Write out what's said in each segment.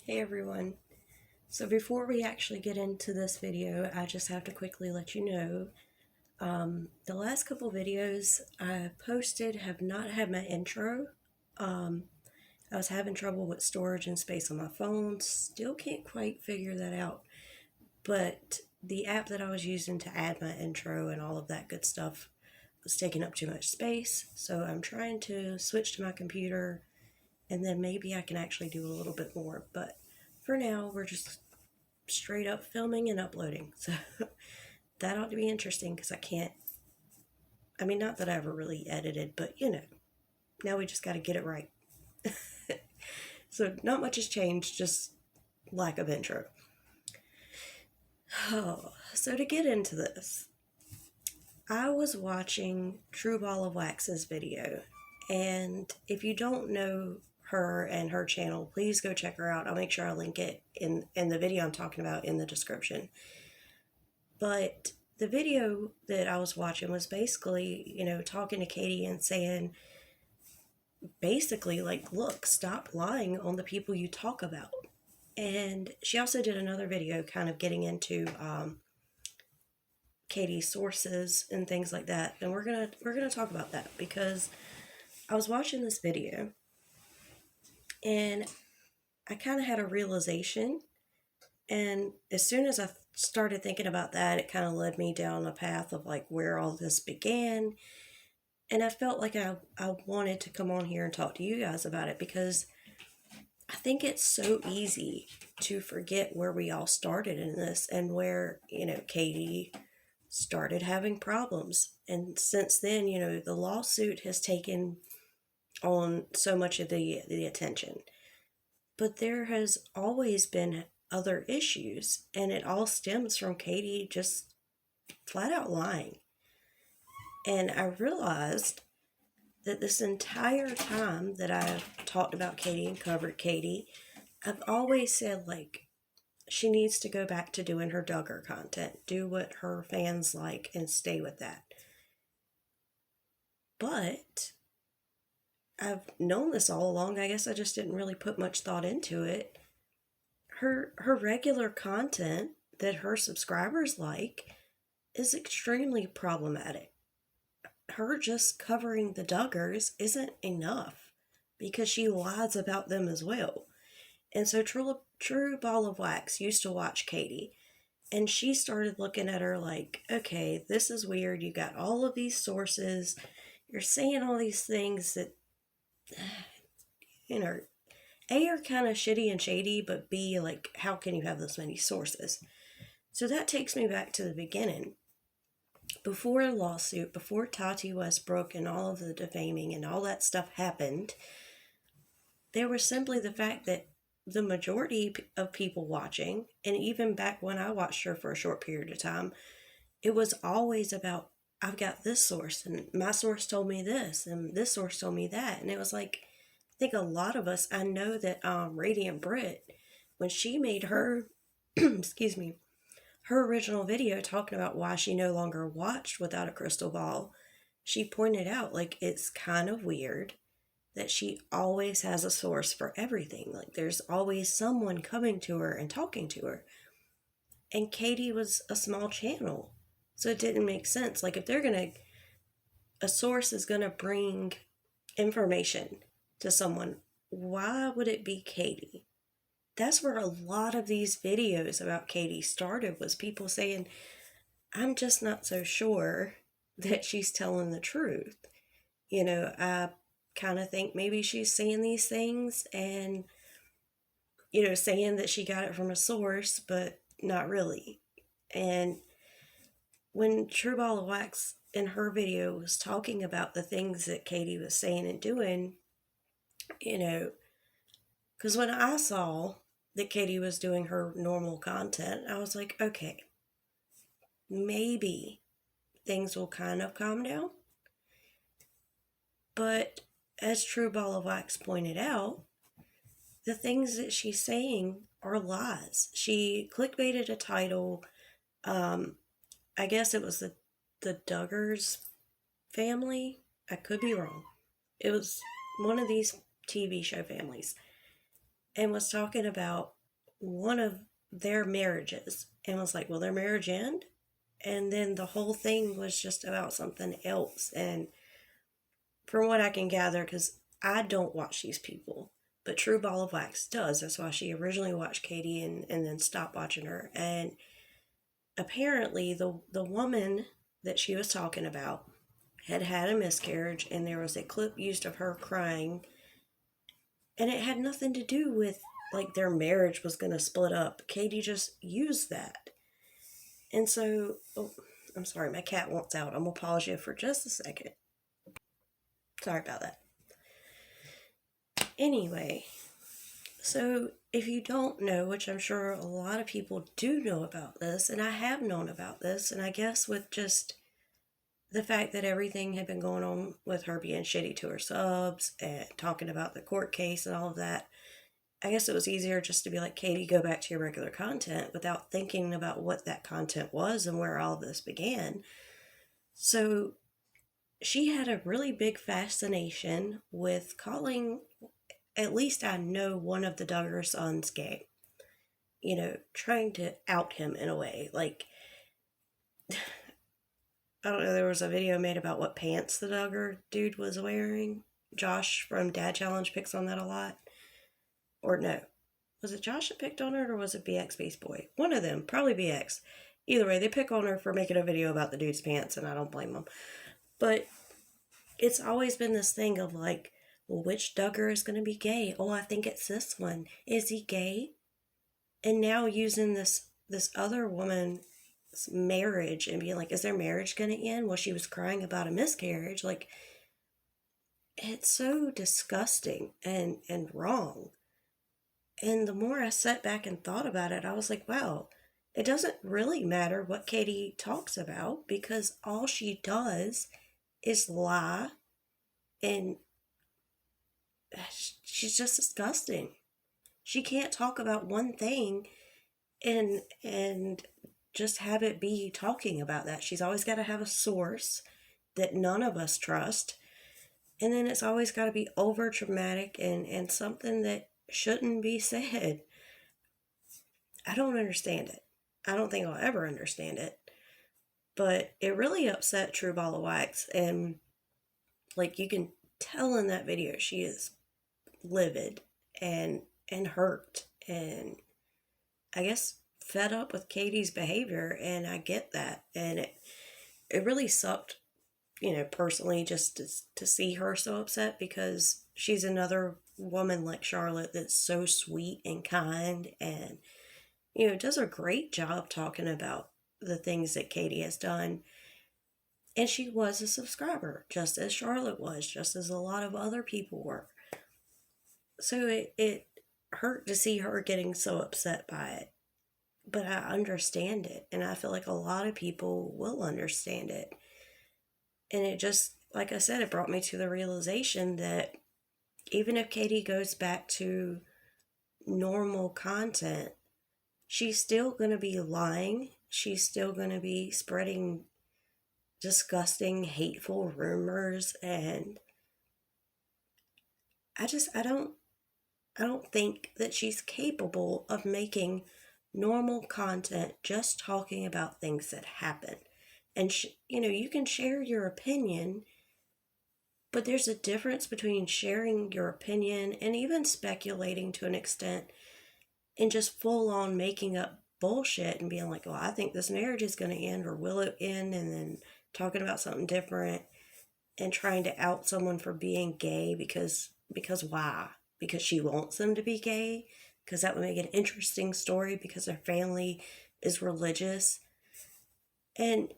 Hey everyone. So before we actually get into this video, I just have to quickly let you know the last couple videos I posted have not had my intro. I was having trouble with storage and space on my phone. Still can't quite figure that out. But the app that I was using to add my intro and all of that good stuff was taking up too much space. So I'm trying to switch to my computer and then maybe I can actually do a little bit more. But for now, we're just straight up filming and uploading. So that ought to be interesting because not that I ever really edited, but now we just got to get it right. So not much has changed, just lack of intro. Oh, so to get into this, I was watching Trueballofwax's video, and if you don't know her and her channel, please go check her out. I'll make sure I link it in the video I'm talking about in the description. But the video that I was watching was basically, talking to Katie and saying, basically, like, look, stop lying on the people you talk about. And she also did another video kind of getting into Katie's sources and things like that. And we're gonna talk about that because I was watching this video and I kind of had a realization. And as soon as I started thinking about that, it kind of led me down a path of like where all this began. And I felt like I wanted to come on here and talk to you guys about it because I think it's so easy to forget where we all started in this and where, Katie started having problems. And since then, the lawsuit has taken on so much of the attention. But there has always been other issues, and it all stems from Katie just flat out lying. And I realized that this entire time that I've talked about Katie and covered Katie, I've always said, like, she needs to go back to doing her Duggar content, do what her fans like, and stay with that. But I've known this all along. I guess I just didn't really put much thought into it. Her regular content that her subscribers like is extremely problematic. Her just covering the Duggars isn't enough because she lies about them as well. And so Trueballofwax used to watch Katie, and she started looking at her like, okay, this is weird. You got all of these sources. You're saying all these things that, A, are kind of shitty and shady, but B, like, how can you have this many sources? So that takes me back to the beginning. Before a lawsuit, before Tati Westbrook and all of the defaming and all that stuff happened, there was simply the fact that the majority of people watching, and even back when I watched her for a short period of time, it was always about, I've got this source, and my source told me this, and this source told me that. And it was like, I think a lot of us, I know that Radiant Brit, when she made her, excuse me, her original video talking about why she no longer watched Without a Crystal Ball, she pointed out, like, it's kind of weird that she always has a source for everything. Like, there's always someone coming to her and talking to her. And Katie was a small channel, so it didn't make sense. Like, if a source is gonna bring information to someone, why would it be Katie? That's where a lot of these videos about Katie started, was people saying, I'm just not so sure that she's telling the truth. I kind of think maybe she's saying these things and, saying that she got it from a source, but not really. And when Trueballofwax in her video was talking about the things that Katie was saying and doing, because when I saw that Katie was doing her normal content, I was like, okay, maybe things will kind of calm down. But as Trueballofwax pointed out, the things that she's saying are lies. She clickbaited a title. I guess it was the Duggars family. I could be wrong. It was one of these TV show families. and was talking about one of their marriages and was like, will their marriage end? And then the whole thing was just about something else. And from what I can gather, because I don't watch these people, but Trueballofwax does. That's why she originally watched Katie and then stopped watching her. And apparently, the woman that she was talking about had had a miscarriage, and there was a clip used of her crying, and it had nothing to do with like their marriage was going to split up. Katie just used that. And so, oh, I'm sorry, my cat wants out. I'm going to pause you for just a second. Sorry about that. Anyway, so if you don't know, which I'm sure a lot of people do know about this, and I have known about this, and I guess with just the fact that everything had been going on with her being shitty to her subs and talking about the court case and all of that, I guess it was easier just to be like, Katie, go back to your regular content without thinking about what that content was and where all this began. So she had a really big fascination with calling, at least I know, one of the Duggar sons gay. You know, trying to out him in a way. Like, I don't know, there was a video made about what pants the Duggar dude was wearing. Josh from Dad Challenge picks on that a lot. Or no. Was it Josh that picked on her, or was it BX Beast Boy? One of them, probably BX. Either way, they pick on her for making a video about the dude's pants, and I don't blame them. But it's always been this thing of like, well, which Duggar is going to be gay? Oh, I think it's this one. Is he gay? And now using this other woman's marriage and being like, is their marriage going to end? Well, she was crying about a miscarriage. Like, it's so disgusting and wrong. And the more I sat back and thought about it, I was like, wow, it doesn't really matter what Katie talks about, because all she does is lie, and she's just disgusting. She can't talk about one thing and just have it be talking about that. She's always got to have a source that none of us trust. And then it's always got to be over dramatic and something that shouldn't be said. I don't understand it. I don't think I'll ever understand it. But it really upset Trueballofwax. And like, you can tell in that video, she is livid and hurt, and I guess fed up with Katie's behavior. And I get that. And it really sucked, you know, personally, just to see her so upset, because she's another woman like Charlotte that's so sweet and kind, and, you know, does a great job talking about the things that Katie has done. And she was a subscriber, just as Charlotte was, just as a lot of other people were. So it hurt to see her getting so upset by it. But I understand it, and I feel like a lot of people will understand it. And it just, like I said, it brought me to the realization that even if Katie goes back to normal content, she's still going to be lying. She's still going to be spreading disgusting, hateful rumors. And I don't think that she's capable of making normal content just talking about things that happen. And, you know, you can share your opinion, but there's a difference between sharing your opinion and even speculating to an extent and just full on making up bullshit and being like, well, I think this marriage is going to end, or will it end? And then talking about something different and trying to out someone for being gay because why? Because she wants them to be gay? Because that would make an interesting story because their family is religious. And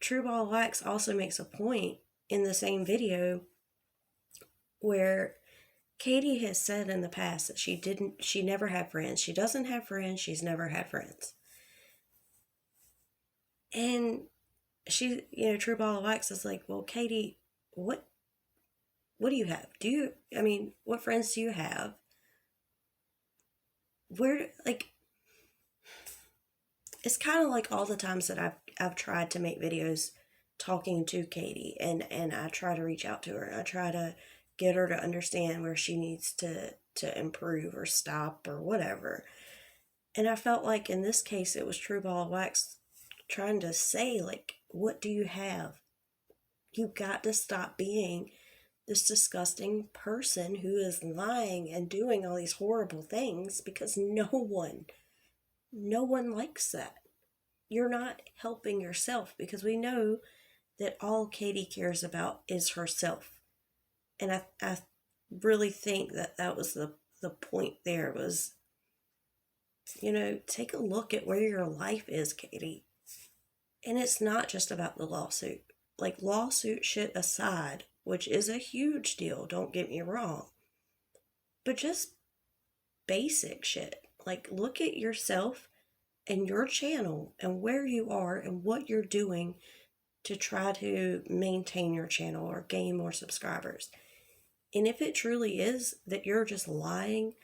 Trueballofwax also makes a point in the same video where Katie has said in the past that she never had friends. She doesn't have friends. She's never had friends. And she, you know, Trueballofwax is like, well, Katie, what do you have? What friends do you have? Where, like, it's kind of like all the times that I've tried to make videos talking to Katie, and I try to reach out to her. I try to get her to understand where she needs to to improve or stop or whatever. And I felt like in this case it was Trueballofwax trying to say, like, what do you have? You got to stop being this disgusting person who is lying and doing all these horrible things, because no one likes that. You're not helping yourself, because we know that all Katie cares about is herself. And I really think that that was the point there was, take a look at where your life is, Katie. And it's not just about the lawsuit. Like, lawsuit shit aside, which is a huge deal, don't get me wrong, but just basic shit. Like, look at yourself and your channel and where you are and what you're doing to try to maintain your channel or gain more subscribers. And if it truly is that you're just lying,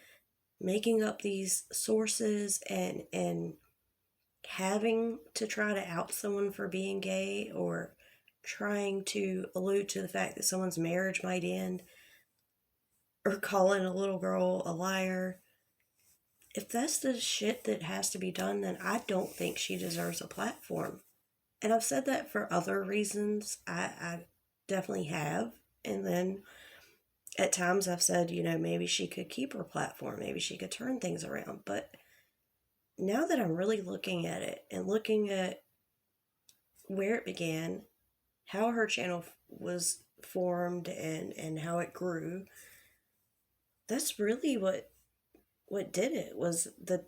making up these sources and having to try to out someone for being gay, or trying to allude to the fact that someone's marriage might end, or calling a little girl a liar, if that's the shit that has to be done, then I don't think she deserves a platform. And I've said that for other reasons. I definitely have. And then at times I've said, maybe she could keep her platform. Maybe she could turn things around. But now that I'm really looking at it and looking at where it began, how her channel was formed and how it grew, that's really what did it, was the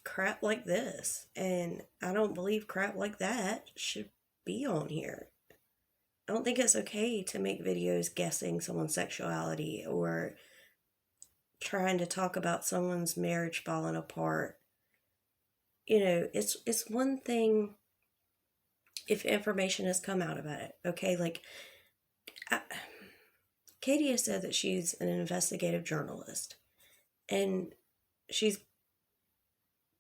crap like this. And I don't believe crap like that should be on here. I don't think it's okay to make videos guessing someone's sexuality or trying to talk about someone's marriage falling apart. It's one thing if information has come out about it, okay? Like, Katie has said that she's an investigative journalist, and she's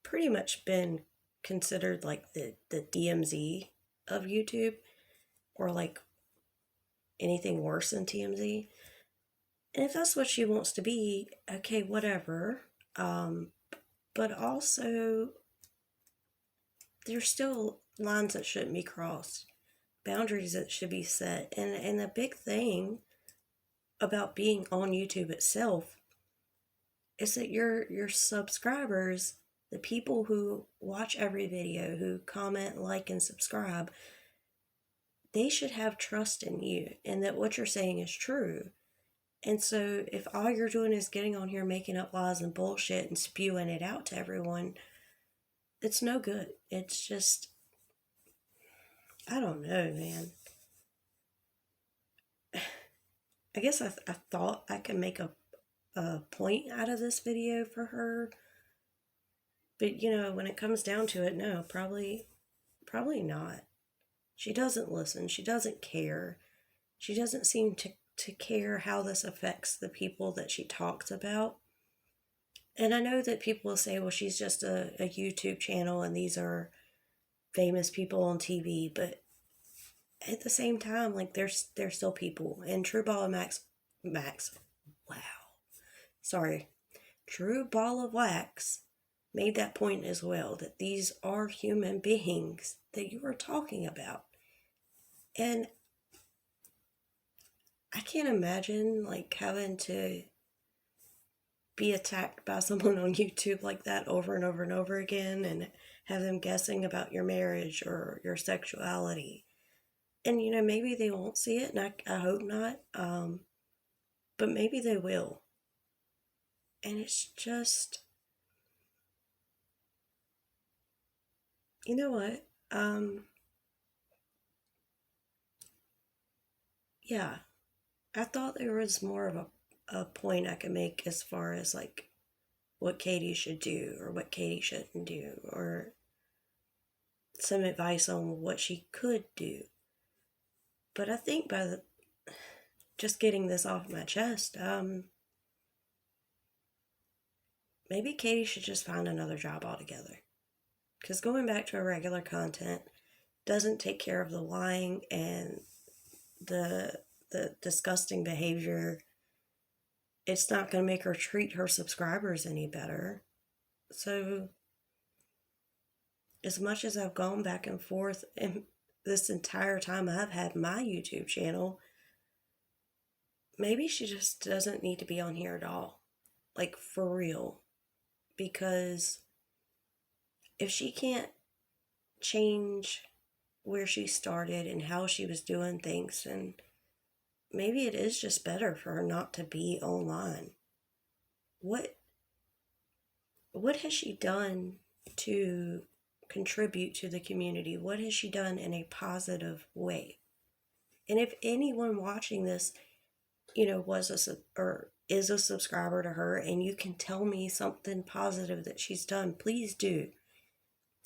pretty much been considered like the DMZ of YouTube, or like anything worse than TMZ. And if that's what she wants to be, okay, whatever. But also, there's still lines that shouldn't be crossed, boundaries that should be set. And the big thing about being on YouTube itself is that your subscribers, the people who watch every video, who comment, like, and subscribe, they should have trust in you and that what you're saying is true. And so if all you're doing is getting on here making up lies and bullshit and spewing it out to everyone, it's no good. It's just, I don't know, man. I guess I thought I could make a point out of this video for her. But, when it comes down to it, no, probably not. She doesn't listen. She doesn't care. She doesn't seem to care how this affects the people that she talks about. And I know that people will say, well, she's just a YouTube channel and these are famous people on TV. But at the same time, like, they're still people. And Trueballofwax, Trueballofwax made that point as well, that these are human beings that you are talking about. And I can't imagine, like, having to be attacked by someone on YouTube like that over and over and over again, and have them guessing about your marriage or your sexuality. And, maybe they won't see it, and I hope not, but maybe they will. And it's just, you know what, yeah, I thought there was more of a point I could make as far as, like, what Katie should do or what Katie shouldn't do, or some advice on what she could do. But I think by just getting this off my chest, maybe Katie should just find another job altogether. Because going back to her regular content doesn't take care of the lying and the disgusting behavior it's not going to make her treat her subscribers any better. So, as much as I've gone back and forth, and this entire time I've had my YouTube channel, maybe she just doesn't need to be on here at all. Like, for real. Because if she can't change where she started and how she was doing things, then maybe it is just better for her not to be online. What has she done to contribute to the community? What has she done in a positive way? And if anyone watching this, is a subscriber to her, and you can tell me something positive that she's done, please do.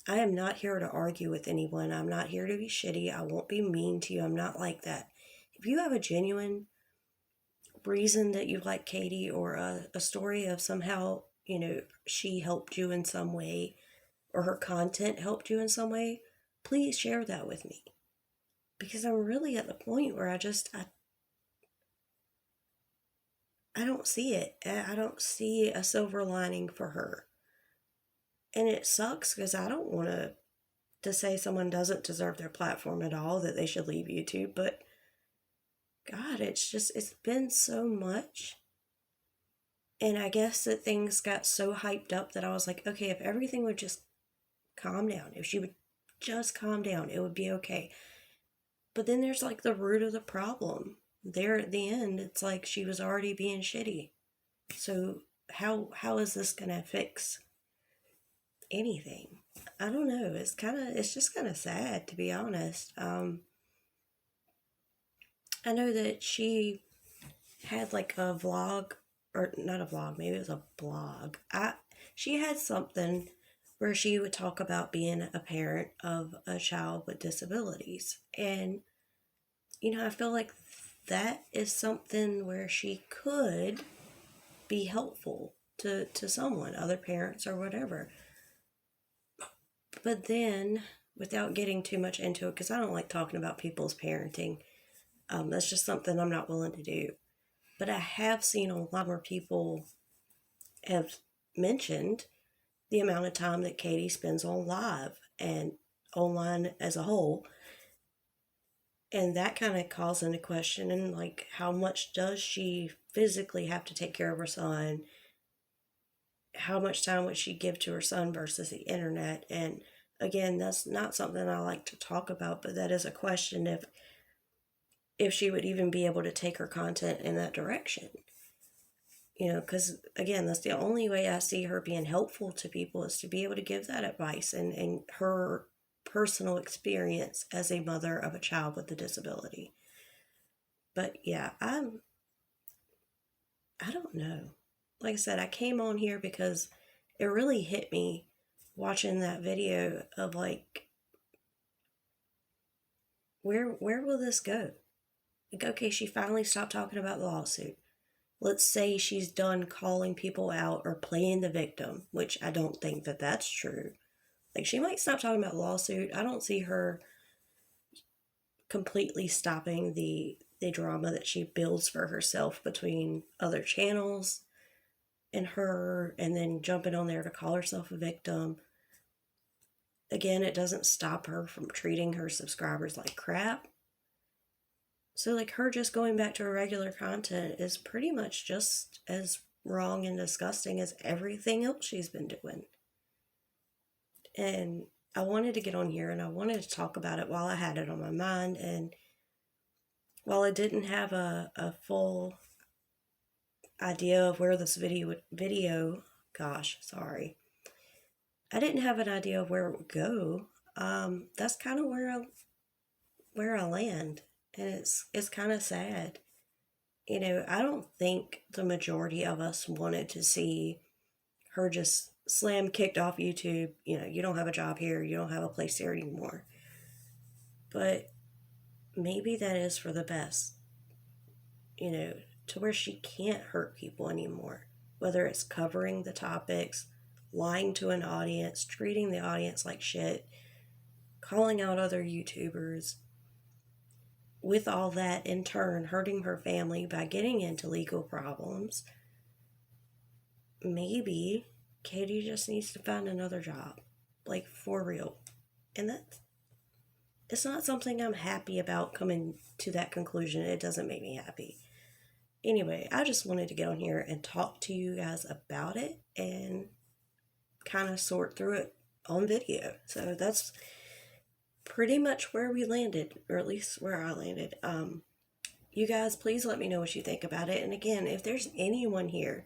I am not here to argue with anyone. I'm not here to be shitty. I won't be mean to you. I'm not like that. If you have a genuine reason that you like Katie, or a story of somehow, she helped you in some way, or her content helped you in some way, please share that with me. Because I'm really at the point where I don't see it. I don't see a silver lining for her. And it sucks because I don't want to say someone doesn't deserve their platform at all, that they should leave YouTube. But God, it's been so much. And I guess that things got so hyped up that I was like, okay, if everything would just calm down, if she would just calm down, it would be okay. But then there's like the root of the problem. There at the end, it's like she was already being shitty. So how is this gonna fix anything? I don't know. It's just kind of sad, to be honest. I know that she had like a vlog, or not a vlog, maybe it was a blog. She had something where she would talk about being a parent of a child with disabilities. And, I feel like that is something where she could be helpful to someone, other parents or whatever. But then, without getting too much into it, because I don't like talking about people's parenting, that's just something I'm not willing to do. But I have seen a lot more people have mentioned the amount of time that Katie spends on live and online as a whole. And that kind of calls into question, and like, how much does she physically have to take care of her son? How much time would she give to her son versus the internet? And again, that's not something I like to talk about, but that is a question, if she would even be able to take her content in that direction. Because again, that's the only way I see her being helpful to people, is to be able to give that advice and her personal experience as a mother of a child with a disability. But yeah, I don't know. Like I said, I came on here because it really hit me watching that video of like, where will this go? Like, okay, she finally stopped talking about the lawsuit. Let's say she's done calling people out or playing the victim, which I don't think that that's true. Like, she might stop talking about the lawsuit. I don't see her completely stopping the drama that she builds for herself between other channels and her, and then jumping on there to call herself a victim. Again, it doesn't stop her from treating her subscribers like crap. So, like, her just going back to her regular content is pretty much just as wrong and disgusting as everything else she's been doing. And I wanted to get on here and I wanted to talk about it while I had it on my mind. And while I didn't have a full idea of where this video, I didn't have an idea of where it would go. That's kind of where I land. And it's kind of sad. I don't think the majority of us wanted to see her just slam kicked off YouTube. You don't have a job here. You don't have a place here anymore. But maybe that is for the best. To where she can't hurt people anymore. Whether it's covering the topics, lying to an audience, treating the audience like shit, calling out other YouTubers, with all that in turn hurting her family by getting into legal problems, maybe Katie just needs to find another job, like for real. And that's it's not something I'm happy about coming to that conclusion. It doesn't make me happy. Anyway, I just wanted to get on here and talk to you guys about it and kind of sort through it on video. So that's pretty much where we landed, or at least where I landed. You guys, please let me know what you think about it. And again, if there's anyone here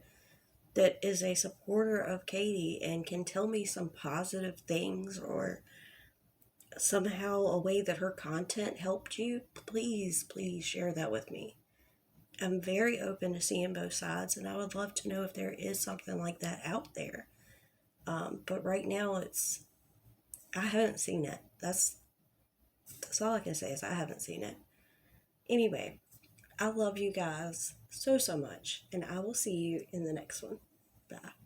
that is a supporter of Katie and can tell me some positive things or somehow a way that her content helped you, please, please share that with me. I'm very open to seeing both sides, and I would love to know if there is something like that out there. But right now, I haven't seen it. That's all I can say is I haven't seen it. Anyway, I love you guys so, so much, and I will see you in the next one. Bye.